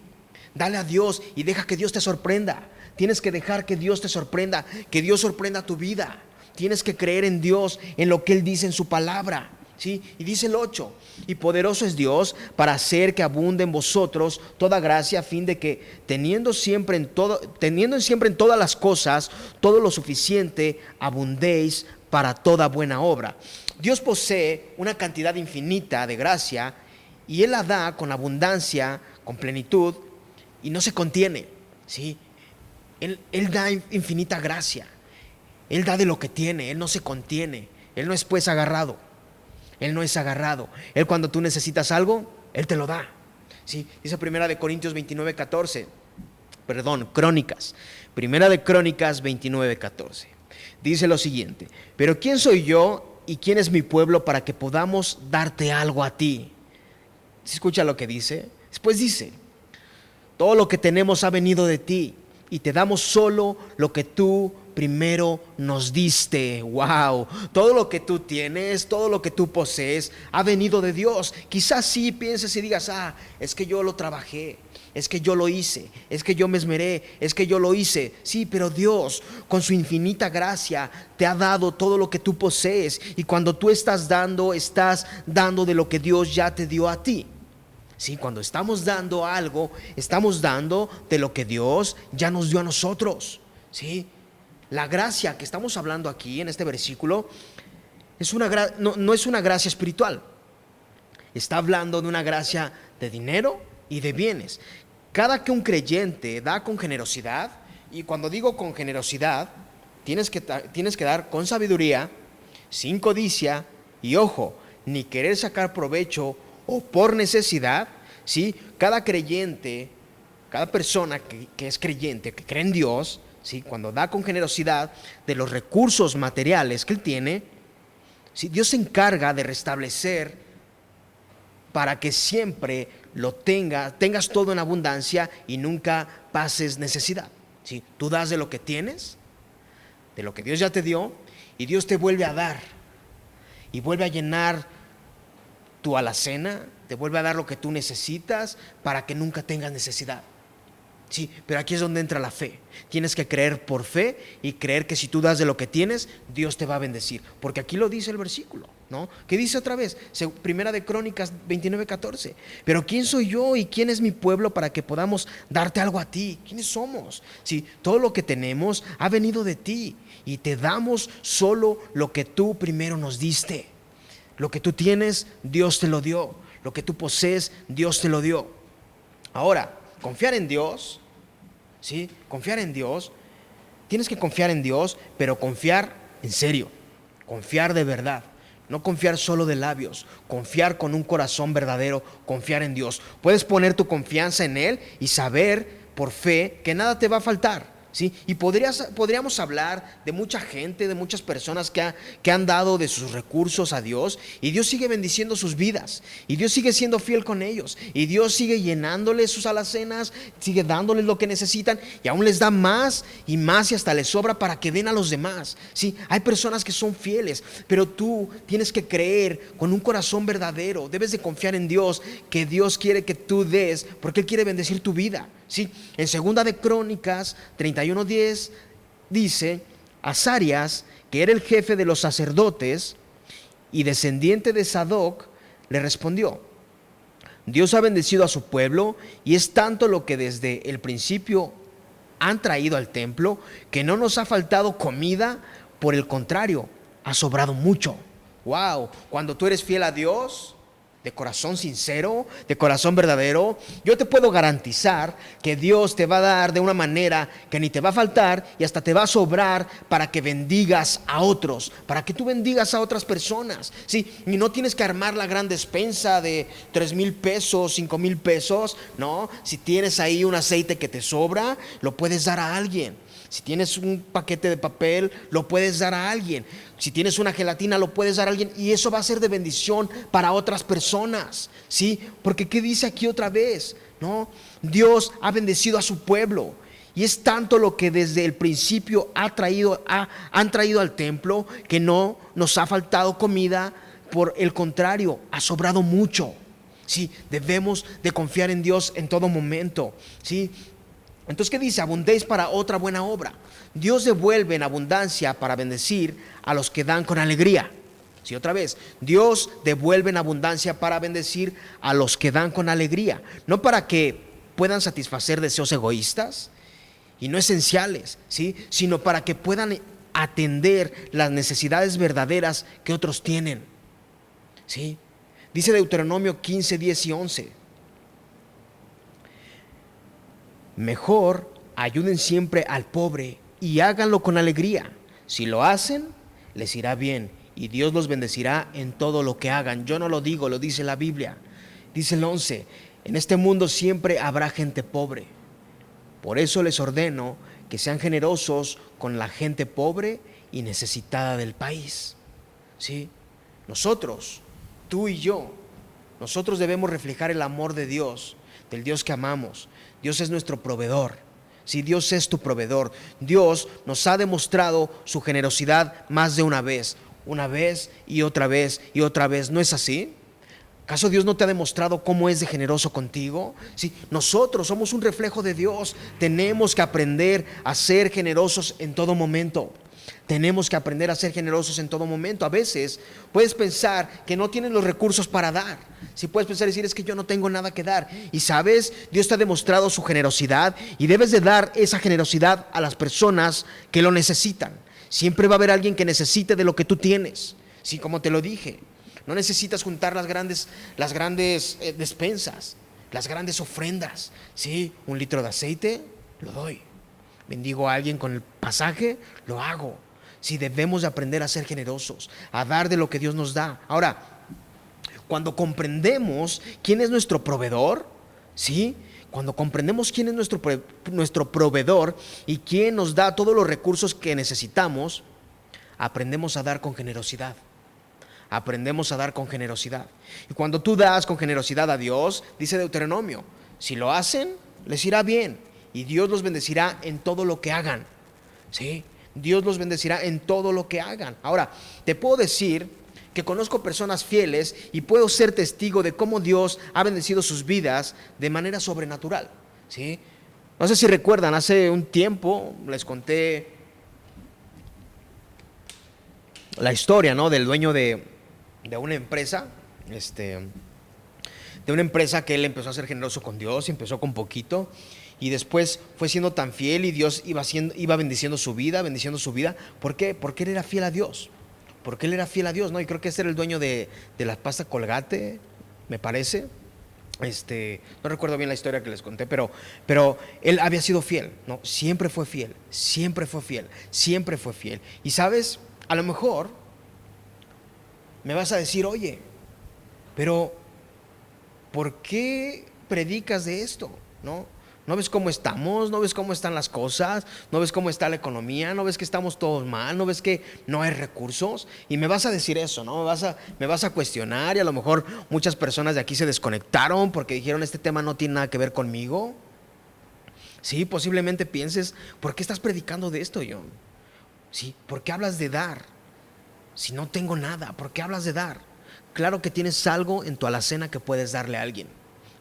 dale a Dios y deja que Dios te sorprenda. Tienes que dejar que Dios te sorprenda, que Dios sorprenda tu vida. Tienes que creer en Dios, en lo que Él dice en su palabra, ¿sí? Y dice el 8, y poderoso es Dios para hacer que abunde en vosotros toda gracia, a fin de que teniendo siempre en todas las cosas todo lo suficiente, abundéis para toda buena obra. Dios posee una cantidad infinita de gracia y Él la da con abundancia, con plenitud, y no se contiene, ¿sí? Él da infinita gracia. Él da de lo que tiene, Él no se contiene. Él no es pues agarrado. Él no es agarrado. Él cuando tú necesitas algo, Él te lo da, ¿sí? Dice 1 Corintios 29:14. Crónicas. Primera de Crónicas 29:14. Dice lo siguiente: pero ¿quién soy yo y quién es mi pueblo para que podamos darte algo a ti? ¿Se escucha lo que dice? Después dice: todo lo que tenemos ha venido de ti y te damos solo lo que tú primero nos diste. Wow, todo lo que tú tienes, todo lo que tú posees ha venido de Dios. Quizás sí pienses y digas: es que yo lo trabajé, es que yo lo hice, es que yo me esmeré, es que yo lo hice. Sí, pero Dios con su infinita gracia te ha dado todo lo que tú posees, y cuando tú estás dando de lo que Dios ya te dio a ti. Sí, cuando estamos dando algo, estamos dando de lo que Dios ya nos dio a nosotros. Sí, la gracia que estamos hablando aquí en este versículo no es una gracia espiritual. Está hablando de una gracia de dinero y de bienes. Cada que un creyente da con generosidad, y cuando digo con generosidad, tienes que dar con sabiduría, sin codicia y, ojo, ni querer sacar provecho o por necesidad. ¿Sí? Cada creyente, cada persona que es creyente, que cree en Dios, ¿sí? Cuando da con generosidad de los recursos materiales que él tiene, ¿sí? Dios se encarga de restablecer para que siempre lo tengas todo en abundancia y nunca pases necesidad. ¿Sí? Tú das de lo que tienes, de lo que Dios ya te dio, y Dios te vuelve a dar y vuelve a llenar tu alacena, te vuelve a dar lo que tú necesitas para que nunca tengas necesidad. Sí, pero aquí es donde entra la fe. Tienes que creer por fe y creer que si tú das de lo que tienes, Dios te va a bendecir. Porque aquí lo dice el versículo, ¿no? ¿Qué dice otra vez? Primera de Crónicas 29:14. Pero ¿quién soy yo y quién es mi pueblo para que podamos darte algo a ti? ¿Quiénes somos? Sí, todo lo que tenemos ha venido de ti y te damos solo lo que tú primero nos diste. Lo que tú tienes, Dios te lo dio. Lo que tú posees, Dios te lo dio. Ahora, confiar en Dios, ¿sí? Confiar en Dios. Tienes que confiar en Dios, pero confiar en serio. Confiar de verdad. No confiar solo de labios. Confiar con un corazón verdadero. Confiar en Dios. Puedes poner tu confianza en Él y saber por fe que nada te va a faltar. ¿Sí? Y podríamos hablar de mucha gente, de muchas personas que han dado de sus recursos a Dios, y Dios sigue bendiciendo sus vidas, y Dios sigue siendo fiel con ellos, y Dios sigue llenándoles sus alacenas, sigue dándoles lo que necesitan, y aún les da más y más, y hasta les sobra para que den a los demás. ¿Sí? Hay personas que son fieles, pero tú tienes que creer con un corazón verdadero. Debes de confiar en Dios, que Dios quiere que tú des, porque Él quiere bendecir tu vida. ¿Sí? En segunda de Crónicas 31:10 dice: Azarias, que era el jefe de los sacerdotes y descendiente de Sadoc, le respondió: Dios ha bendecido a su pueblo, y es tanto lo que desde el principio han traído al templo, que no nos ha faltado comida, por el contrario, ha sobrado mucho. Wow, cuando tú eres fiel a Dios, de corazón sincero, de corazón verdadero, yo te puedo garantizar que Dios te va a dar de una manera que ni te va a faltar, y hasta te va a sobrar para que bendigas a otros, para que tú bendigas a otras personas. ¿Sí? Y no tienes que armar la gran despensa de 3,000 pesos, 5,000 pesos. No, si tienes ahí un aceite que te sobra, lo puedes dar a alguien. Si tienes un paquete de papel, lo puedes dar a alguien. Si tienes una gelatina, lo puedes dar a alguien, y eso va a ser de bendición para otras personas. ¿Sí? Porque ¿qué dice aquí otra vez? ¿No? Dios ha bendecido a su pueblo, y es tanto lo que desde el principio han traído al templo, que no nos ha faltado comida. Por el contrario, ha sobrado mucho. ¿Sí? Debemos de confiar en Dios en todo momento. ¿Sí? Entonces, ¿qué dice? Abundéis para otra buena obra. Dios devuelve en abundancia para bendecir a los que dan con alegría. Sí, otra vez, Dios devuelve en abundancia para bendecir a los que dan con alegría. No para que puedan satisfacer deseos egoístas y no esenciales, ¿sí? Sino para que puedan atender las necesidades verdaderas que otros tienen. ¿Sí? Dice Deuteronomio 15:10 y 11. Mejor ayuden siempre al pobre y háganlo con alegría. Si lo hacen, les irá bien, y Dios los bendecirá en todo lo que hagan. Yo no lo digo, lo dice la Biblia. Dice el 11: en este mundo siempre habrá gente pobre. Por eso les ordeno que sean generosos con la gente pobre y necesitada del país. ¿Sí? Nosotros, tú y yo, nosotros debemos reflejar el amor de Dios, del Dios que amamos. Dios es nuestro proveedor. Si Dios es tu proveedor, Dios nos ha demostrado su generosidad más de una vez y otra vez y otra vez. ¿No es así? ¿Acaso Dios no te ha demostrado cómo es de generoso contigo? Sí, nosotros somos un reflejo de Dios. Tenemos que aprender a ser generosos en todo momento. Tenemos que aprender a ser generosos en todo momento. A veces puedes pensar que no tienes los recursos para dar. Si puedes pensar y decir, es que yo no tengo nada que dar. Y sabes, Dios te ha demostrado su generosidad y debes de dar esa generosidad a las personas que lo necesitan. Siempre va a haber alguien que necesite de lo que tú tienes. Sí, como te lo dije. No necesitas juntar las grandes despensas, las grandes ofrendas. Sí, 1 litro de aceite, lo doy. Bendigo a alguien con el pasaje, lo hago. Sí, debemos de aprender a ser generosos, a dar de lo que Dios nos da. Ahora, cuando comprendemos quién es nuestro proveedor, ¿sí? Cuando comprendemos quién es nuestro proveedor y quién nos da todos los recursos que necesitamos, aprendemos a dar con generosidad. Aprendemos a dar con generosidad. Y cuando tú das con generosidad a Dios, dice Deuteronomio, si lo hacen, les irá bien y Dios los bendecirá en todo lo que hagan. ¿Sí? Dios los bendecirá en todo lo que hagan. Ahora, te puedo decir que conozco personas fieles y puedo ser testigo de cómo Dios ha bendecido sus vidas de manera sobrenatural. ¿Sí? No sé si recuerdan, hace un tiempo les conté la historia, ¿no?, del dueño de una empresa, de una empresa que él empezó a ser generoso con Dios, y empezó con poquito y después fue siendo tan fiel y Dios iba bendiciendo su vida. ¿Por qué? Porque él era fiel a Dios. Porque él era fiel a Dios, ¿no? Y creo que ese era el dueño de la pasta Colgate, me parece. No recuerdo bien la historia que les conté, pero él había sido fiel, ¿no? Siempre fue fiel. Y sabes, a lo mejor me vas a decir, oye, pero ¿por qué predicas de esto? ¿No ves cómo estamos? ¿No ves cómo están las cosas? ¿No ves cómo está la economía? ¿No ves que estamos todos mal? ¿No ves que no hay recursos? Y me vas a decir eso, ¿no? Me vas a cuestionar, y a lo mejor muchas personas de aquí se desconectaron porque dijeron, este tema no tiene nada que ver conmigo. Sí, posiblemente pienses, ¿por qué estás predicando de esto, John? Sí, ¿por qué hablas de dar? Si no tengo nada, ¿por qué hablas de dar? Claro que tienes algo en tu alacena que puedes darle a alguien.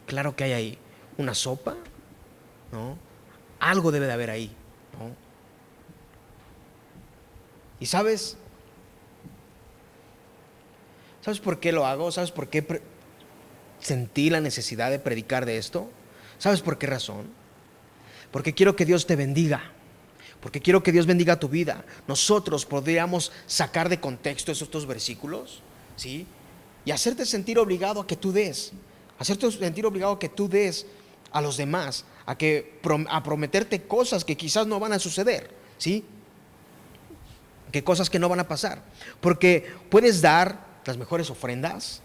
Claro que hay ahí una sopa, ¿no? Algo debe de haber ahí, ¿no? Y ¿sabes por qué lo hago? ¿Sabes por qué sentí la necesidad de predicar de esto? ¿Sabes por qué razón? Porque quiero que Dios te bendiga. Porque quiero que Dios bendiga tu vida. Nosotros podríamos sacar de contexto estos versículos, ¿sí?, y hacerte sentir obligado a que tú des. Hacerte sentir obligado a que tú des a los demás, a prometerte cosas que quizás no van a suceder, ¿sí? Que cosas que no van a pasar. Porque puedes dar las mejores ofrendas,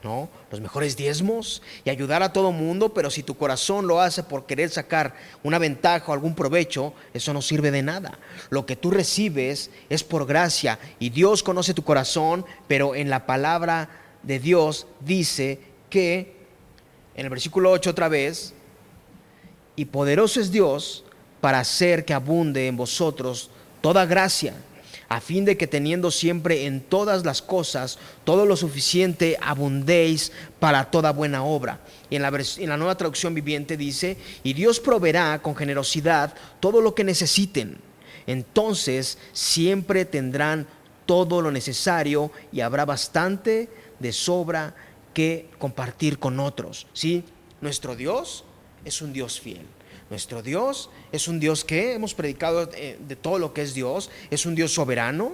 ¿no?, los mejores diezmos y ayudar a todo mundo, pero si tu corazón lo hace por querer sacar una ventaja o algún provecho, eso no sirve de nada. Lo que tú recibes es por gracia y Dios conoce tu corazón, pero en la palabra de Dios dice que, en el versículo 8 otra vez, y poderoso es Dios para hacer que abunde en vosotros toda gracia, a fin de que teniendo siempre en todas las cosas todo lo suficiente, abundéis para toda buena obra. Y en la Nueva Traducción Viviente dice, y Dios proveerá con generosidad todo lo que necesiten. Entonces siempre tendrán todo lo necesario y habrá bastante de sobra que compartir con otros. ¿Sí? Nuestro Dios es un Dios fiel. Nuestro Dios es un Dios que hemos predicado de todo lo que es Dios. Es un Dios soberano,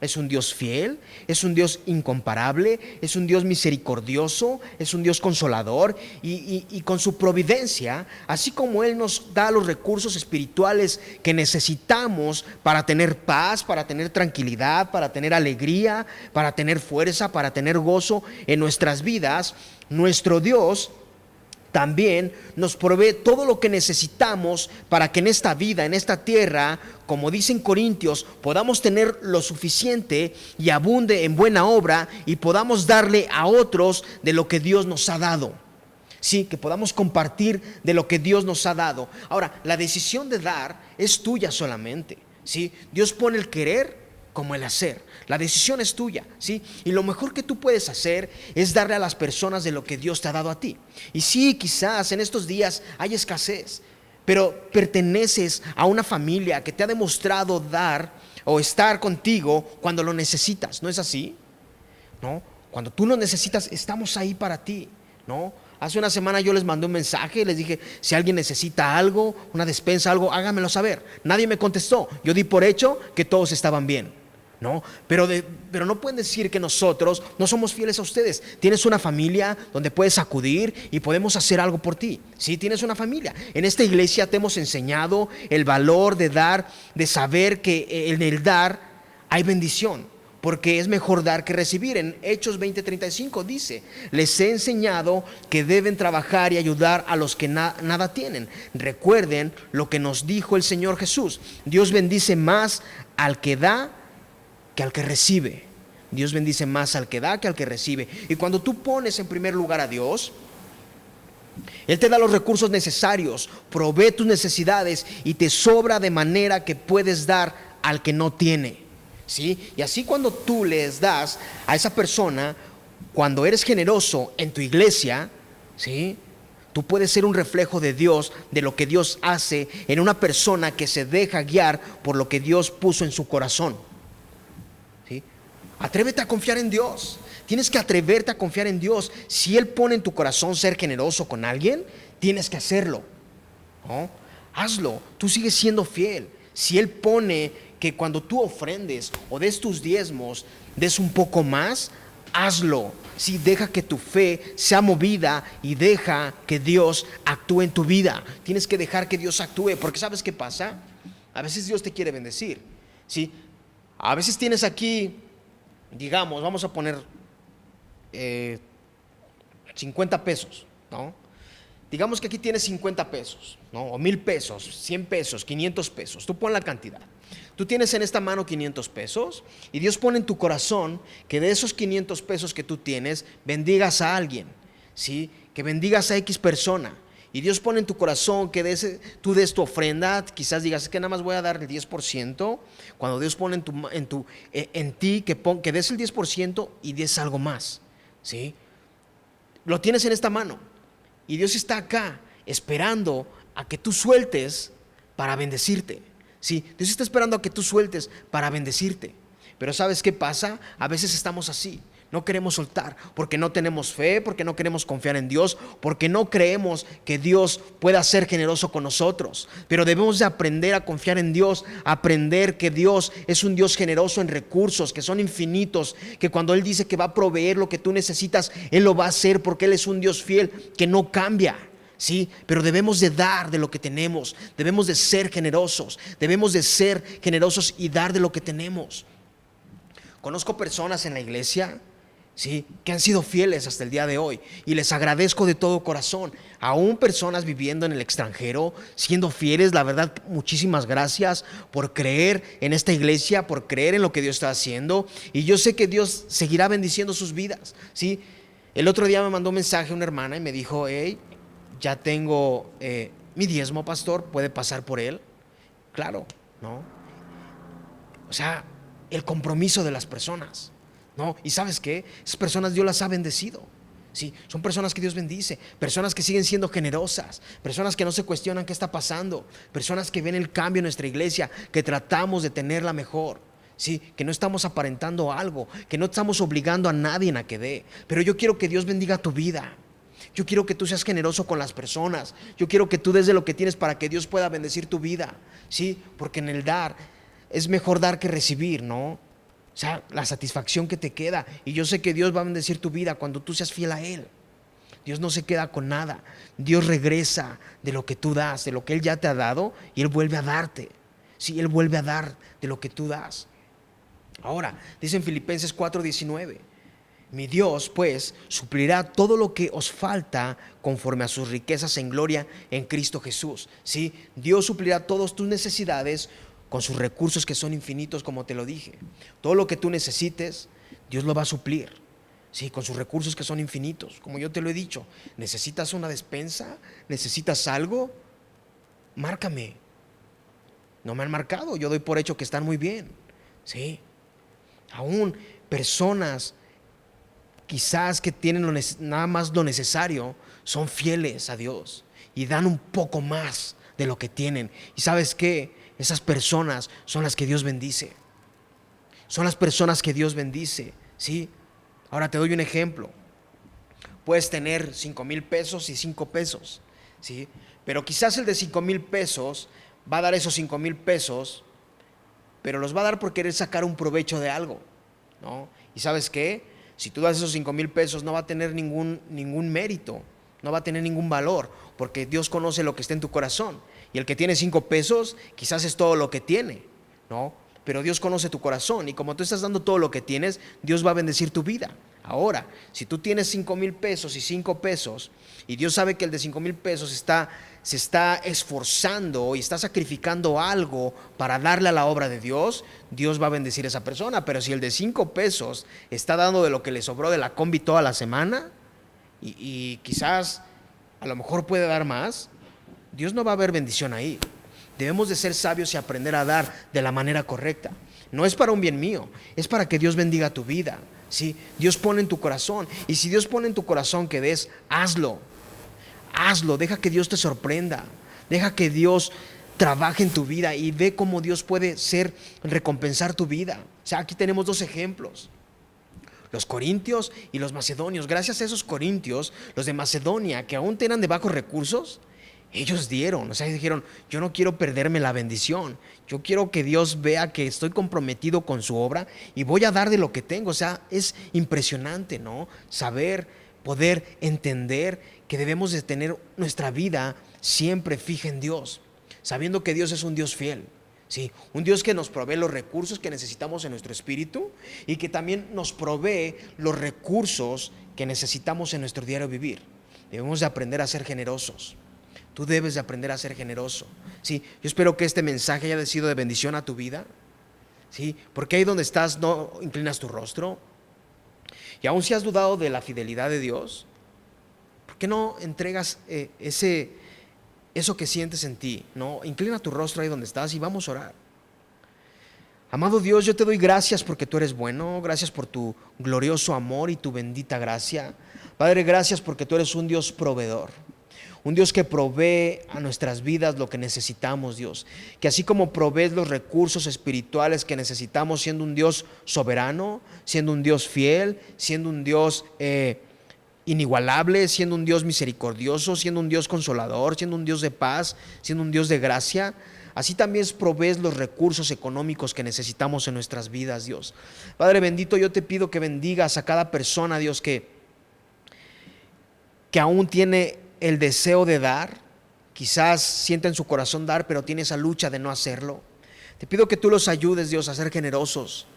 es un Dios fiel, es un Dios incomparable, es un Dios misericordioso, es un Dios consolador y con su providencia, así como Él nos da los recursos espirituales que necesitamos para tener paz, para tener tranquilidad, para tener alegría, para tener fuerza, para tener gozo en nuestras vidas, nuestro Dios también nos provee todo lo que necesitamos para que en esta vida, en esta tierra, como dicen Corintios, podamos tener lo suficiente y abunde en buena obra y podamos darle a otros de lo que Dios nos ha dado. Sí, que podamos compartir de lo que Dios nos ha dado. Ahora, la decisión de dar es tuya solamente, ¿sí? Dios pone el querer como el hacer. La decisión es tuya, ¿sí? Y lo mejor que tú puedes hacer es darle a las personas de lo que Dios te ha dado a ti. Y sí, quizás en estos días hay escasez, pero perteneces a una familia que te ha demostrado dar o estar contigo cuando lo necesitas, ¿no es así? ¿No? Cuando tú lo necesitas, estamos ahí para ti, ¿no? Hace una semana yo les mandé un mensaje, les dije, si alguien necesita algo, una despensa, algo, háganmelo saber. Nadie me contestó. Yo di por hecho que todos estaban bien, ¿no? Pero no pueden decir que nosotros no somos fieles a ustedes. Tienes una familia donde puedes acudir y podemos hacer algo por ti. Sí, tienes una familia. En esta iglesia te hemos enseñado el valor de dar, de saber que en el dar hay bendición, porque es mejor dar que recibir. En Hechos 20:35 dice, les he enseñado que deben trabajar y ayudar a los que nada tienen. Recuerden lo que nos dijo el Señor Jesús: Dios bendice más al que da que al que recibe. Dios bendice más al que da que al que recibe. Y cuando tú pones en primer lugar a Dios, Él te da los recursos necesarios, provee tus necesidades y te sobra de manera que puedes dar al que no tiene. ¿Sí? Y así cuando tú les das a esa persona, cuando eres generoso en tu iglesia, ¿sí?, tú puedes ser un reflejo de Dios, de lo que Dios hace en una persona que se deja guiar por lo que Dios puso en su corazón. ¿Sí? Atrévete a confiar en Dios. Tienes que atreverte a confiar en Dios. Si Él pone en tu corazón ser generoso con alguien, tienes que hacerlo, ¿no? Hazlo. Tú sigues siendo fiel. Si Él pone que cuando tú ofrendes o des tus diezmos, des un poco más, hazlo. Sí, deja que tu fe sea movida y deja que Dios actúe en tu vida. Tienes que dejar que Dios actúe, porque ¿sabes qué pasa? A veces Dios te quiere bendecir, ¿sí? A veces tienes aquí, digamos, vamos a poner 50 pesos, ¿no? Digamos que aquí tienes 50 pesos, ¿no? O 1,000 pesos, 100 pesos, 500 pesos. Tú pon la cantidad. Tú tienes en esta mano 500 pesos y Dios pone en tu corazón que de esos 500 pesos que tú tienes, bendigas a alguien, ¿sí? Que bendigas a X persona. Y Dios pone en tu corazón que tú des tu ofrenda. Quizás digas, es que nada más voy a dar el 10%. Cuando Dios pone en ti que des el 10% y des algo más, ¿sí? Lo tienes en esta mano y Dios está acá esperando a que tú sueltes para bendecirte. Sí, Dios está esperando a que tú sueltes para bendecirte. Pero ¿sabes qué pasa? A veces estamos así, no queremos soltar porque no tenemos fe, porque no queremos confiar en Dios, porque no creemos que Dios pueda ser generoso con nosotros. Pero debemos de aprender a confiar en Dios, aprender que Dios es un Dios generoso en recursos, que son infinitos, que cuando Él dice que va a proveer lo que tú necesitas, Él lo va a hacer porque Él es un Dios fiel que no cambia. Sí, pero debemos de dar de lo que tenemos, debemos de ser generosos y dar de lo que tenemos. Conozco personas en la iglesia, sí, que han sido fieles hasta el día de hoy y les agradezco de todo corazón. Aún personas viviendo en el extranjero, siendo fieles, la verdad, muchísimas gracias por creer en esta iglesia, por creer en lo que Dios está haciendo, y yo sé que Dios seguirá bendiciendo sus vidas, ¿sí? El otro día me mandó un mensaje una hermana y me dijo, hey, ya tengo mi diezmo, pastor, ¿puede pasar por él? Claro, ¿no? O sea, el compromiso de las personas, ¿no? Y ¿sabes qué? Esas personas Dios las ha bendecido, ¿sí? Son personas que Dios bendice, personas que siguen siendo generosas, personas que no se cuestionan qué está pasando, personas que ven el cambio en nuestra iglesia, que tratamos de tenerla mejor, ¿sí? Que no estamos aparentando algo, que no estamos obligando a nadie a que dé. Pero yo quiero que Dios bendiga tu vida. Yo quiero que tú seas generoso con las personas. Yo quiero que tú des de lo que tienes para que Dios pueda bendecir tu vida, ¿sí? Porque en el dar es mejor dar que recibir, ¿no? O sea, la satisfacción que te queda. Y yo sé que Dios va a bendecir tu vida cuando tú seas fiel a Él. Dios no se queda con nada. Dios regresa de lo que tú das, de lo que Él ya te ha dado, y Él vuelve a darte. Sí, Él vuelve a dar de lo que tú das. Ahora, dice en Filipenses 4:19, Mi Dios, pues, suplirá todo lo que os falta conforme a sus riquezas en gloria en Cristo Jesús. ¿Sí? Dios suplirá todas tus necesidades con sus recursos que son infinitos, como te lo dije. Todo lo que tú necesites, Dios lo va a suplir. Sí, con sus recursos que son infinitos, como yo te lo he dicho. ¿Necesitas una despensa? ¿Necesitas algo? Márcame. No me han marcado, yo doy por hecho que están muy bien. Sí. Aún personas quizás que tienen nada más lo necesario, son fieles a Dios y dan un poco más de lo que tienen. ¿Y sabes qué? Esas personas son las que Dios bendice. Son las personas que Dios bendice, ¿sí? Ahora te doy un ejemplo. Puedes tener 5,000 pesos y 5 pesos, ¿sí? Pero quizás el de 5,000 pesos va a dar esos 5,000 pesos, pero los va a dar por querer sacar un provecho de algo, ¿no? ¿Y sabes qué? Si tú das esos 5,000 pesos, no va a tener ningún mérito, no va a tener ningún valor, porque Dios conoce lo que está en tu corazón. Y el que tiene 5 pesos, quizás es todo lo que tiene, ¿no? Pero Dios conoce tu corazón, y como tú estás dando todo lo que tienes, Dios va a bendecir tu vida. Ahora, si tú tienes 5,000 pesos y 5 pesos, y Dios sabe que el de 5,000 pesos se está esforzando y está sacrificando algo para darle a la obra de Dios, Dios va a bendecir a esa persona. Pero si el de 5 pesos está dando de lo que le sobró de la combi toda la semana, y quizás a lo mejor puede dar más, Dios no va a ver bendición ahí. Debemos de ser sabios y aprender a dar de la manera correcta. No es para un bien mío, es para que Dios bendiga tu vida. ¿Sí? Dios pone en tu corazón, y si Dios pone en tu corazón que des, hazlo, deja que Dios te sorprenda, deja que Dios trabaje en tu vida y ve cómo Dios puede recompensar tu vida. O sea, aquí tenemos 2 ejemplos: los corintios y los macedonios. Gracias a esos corintios, los de Macedonia, que aún eran de bajos recursos, ellos dieron, o sea, dijeron: yo no quiero perderme la bendición, yo quiero que Dios vea que estoy comprometido con su obra y voy a dar de lo que tengo. O sea, es impresionante, ¿no? Poder entender que debemos de tener nuestra vida siempre fija en Dios, sabiendo que Dios es un Dios fiel. Sí, un Dios que nos provee los recursos que necesitamos en nuestro espíritu, y que también nos provee los recursos que necesitamos en nuestro diario vivir. Debemos de aprender a ser generosos. Tú debes de aprender a ser generoso. Sí, yo espero que este mensaje haya sido de bendición a tu vida. Sí, porque ahí donde estás no inclinas tu rostro. Y aun si has dudado de la fidelidad de Dios, ¿por qué no entregas eso que sientes en ti? No, inclina tu rostro ahí donde estás y vamos a orar. Amado Dios, yo te doy gracias porque tú eres bueno. Gracias por tu glorioso amor y tu bendita gracia. Padre, gracias porque tú eres un Dios proveedor. Un Dios que provee a nuestras vidas lo que necesitamos, Dios. Que así como provees los recursos espirituales que necesitamos, siendo un Dios soberano, siendo un Dios fiel, siendo un Dios inigualable, siendo un Dios misericordioso, siendo un Dios consolador, siendo un Dios de paz, siendo un Dios de gracia, así también provees los recursos económicos que necesitamos en nuestras vidas, Dios. Padre bendito, yo te pido que bendigas a cada persona, Dios, que aún tiene el deseo de dar, quizás sienta en su corazón dar, pero tiene esa lucha de no hacerlo. Te pido que tú los ayudes, Dios, a ser generosos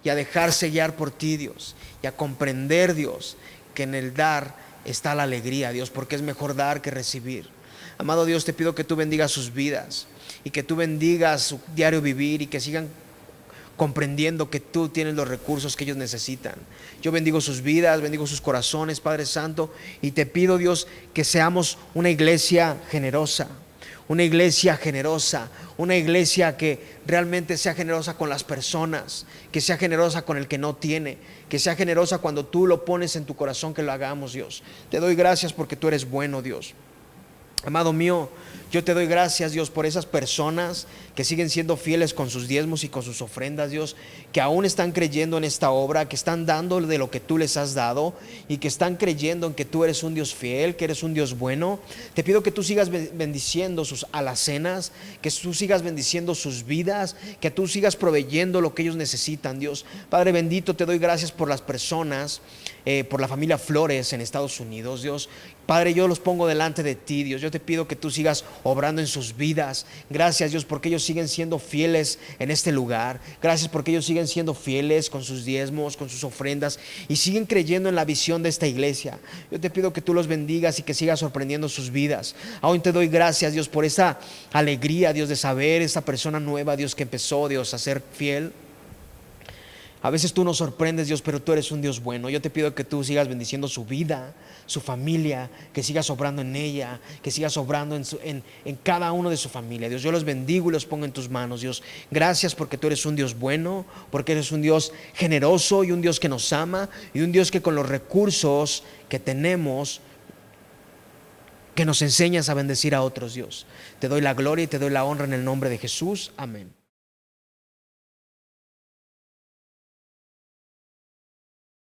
y a dejarse guiar por ti, Dios, y a comprender, Dios, que en el dar está la alegría, Dios, porque es mejor dar que recibir. Amado Dios, te pido que tú bendigas sus vidas y que tú bendigas su diario vivir, y que sigan comprendiendo que tú tienes los recursos que ellos necesitan. Yo bendigo sus vidas, bendigo sus corazones, Padre Santo, y te pido, Dios, que seamos una iglesia generosa, una iglesia que realmente sea generosa con las personas, que sea generosa con el que no tiene, que sea generosa cuando tú lo pones en tu corazón que lo hagamos, Dios. Te doy gracias porque tú eres bueno, Dios. Amado mío, yo te doy gracias, Dios, por esas personas que siguen siendo fieles con sus diezmos y con sus ofrendas, Dios, que aún están creyendo en esta obra, que están dando de lo que tú les has dado, y que están creyendo en que tú eres un Dios fiel, que eres un Dios bueno. Te pido que tú sigas bendiciendo sus alacenas, que tú sigas bendiciendo sus vidas, que tú sigas proveyendo lo que ellos necesitan, Dios. Padre bendito, te doy gracias por las personas, por la familia Flores en Estados Unidos, Dios, Padre, yo los pongo delante de ti, Dios. Yo te pido que tú sigas obrando en sus vidas. Gracias, Dios, porque ellos siguen siendo fieles en este lugar. Gracias porque ellos siguen siendo fieles con sus diezmos, con sus ofrendas, y siguen creyendo en la visión de esta iglesia. Yo te pido que tú los bendigas y que sigas sorprendiendo sus vidas. Aún te doy gracias, Dios, por esa alegría, Dios, de saber esa persona nueva, Dios, que empezó, Dios, a ser fiel. A veces tú nos sorprendes, Dios, pero tú eres un Dios bueno. Yo te pido que tú sigas bendiciendo su vida, su familia, que sigas obrando en ella, que sigas obrando en cada uno de su familia. Dios, yo los bendigo y los pongo en tus manos, Dios. Gracias porque tú eres un Dios bueno, porque eres un Dios generoso y un Dios que nos ama y un Dios que con los recursos que tenemos, que nos enseñas a bendecir a otros, Dios. Te doy la gloria y te doy la honra en el nombre de Jesús. Amén.